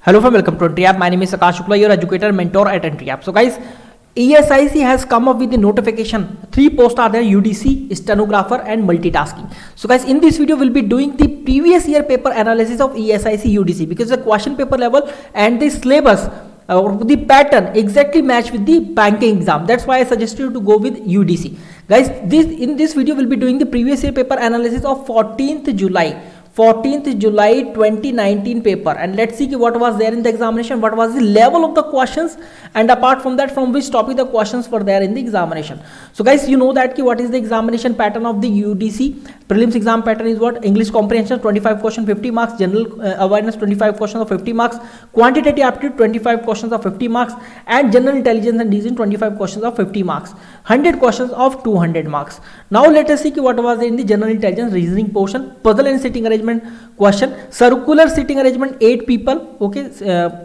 Hello and welcome to EntryApp. My name is Akash Shukla, your educator mentor at EntryApp. So guys, ESIC has come up with the notification. 3 posts are there: UDC, stenographer, and multitasking. So guys, in this video, we'll be doing the previous year paper analysis of ESIC UDC because the question paper level and the syllabus or the pattern exactly match with the banking exam. That's why I suggested you to go with UDC. Guys, in this video, we'll be doing the previous year paper analysis of 14th July 2019 paper, and let's see what was there in the examination, what was the level of the questions, and apart from that, from which topic the questions were there in the examination. So guys, you know that what is the examination pattern of the UDC prelims exam pattern is what: English comprehension 25 question 50 marks, general awareness 25 questions of 50 marks, quantitative aptitude 25 questions of 50 marks, and general intelligence and reasoning 25 questions of 50 marks, 100 questions of 200 marks. Now let us see what was in the general intelligence reasoning portion. Puzzle and sitting arrangement question: circular sitting arrangement 8 people, okay,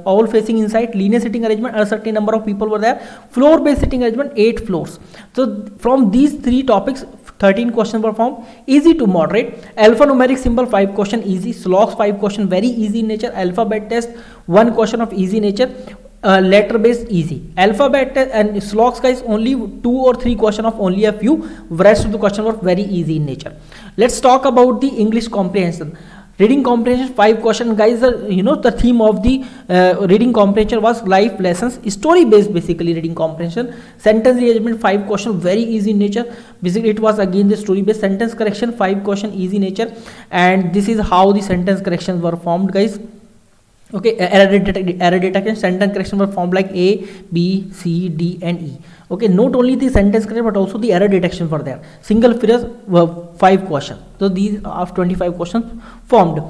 all facing inside. Linear sitting arrangement, a certain number of people were there. Floor based sitting arrangement 8 floors. So from these 3 topics 13 questions were formed. Easy to moderate. Alphanumeric symbol 5 question easy. Slogs 5 question very easy in nature. Alphabet test 1 question of easy nature. Letter based easy. Alphabet and slogs guys only 2 or 3 question of only a few. Rest of the question were very easy in nature. Let's talk about the English comprehension. Reading comprehension 5 question guys. The theme of the reading comprehension was life lessons, story based basically reading comprehension. Sentence rearrangement 5 question very easy in nature. Basically it was again the story based. Sentence correction 5 question easy nature, and this is how the sentence corrections were formed guys. Okay, error detection, sentence correction were formed like A, B, C, D, and E. Okay, not only the sentence correction but also the error detection were there. Single phrase were 5 questions. So these are 25 questions formed.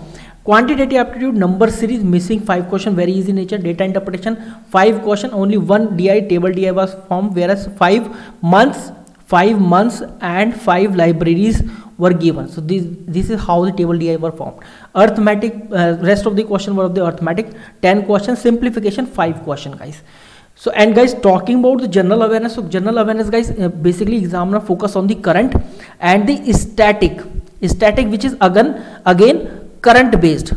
Quantitative aptitude number series missing 5 question very easy nature. Data interpretation 5 question, only 1 DI table DI was formed, whereas 5 months and 5 libraries were given. So this is how the table DI were formed. Arithmetic, rest of the question were of the arithmetic 10 questions. Simplification 5 question guys. So, and guys, talking about the general awareness. So general awareness guys, basically examiner focus on the current and the static which is again current based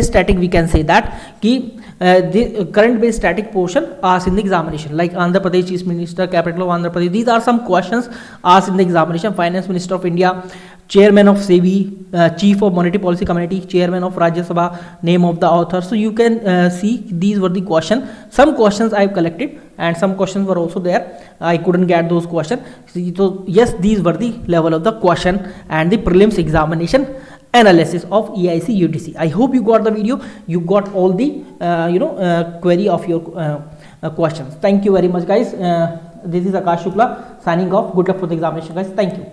static. We can say that the current based static portion asked in the examination, like Andhra Pradesh Chief Minister, capital of Andhra Pradesh. These are some questions asked in the examination. Finance Minister of India, Chairman of SEBI, Chief of Monetary Policy Committee, Chairman of Rajya Sabha, name of the author. So you can see these were the questions. Some questions I have collected and some questions were also there. I couldn't get those questions. So yes, these were the level of the question and the prelims examination analysis of EIC UDC. I hope you got the video. You got all the query of your questions. Thank you very much guys. This is Akash Shukla signing off. Good luck for the examination guys. Thank you.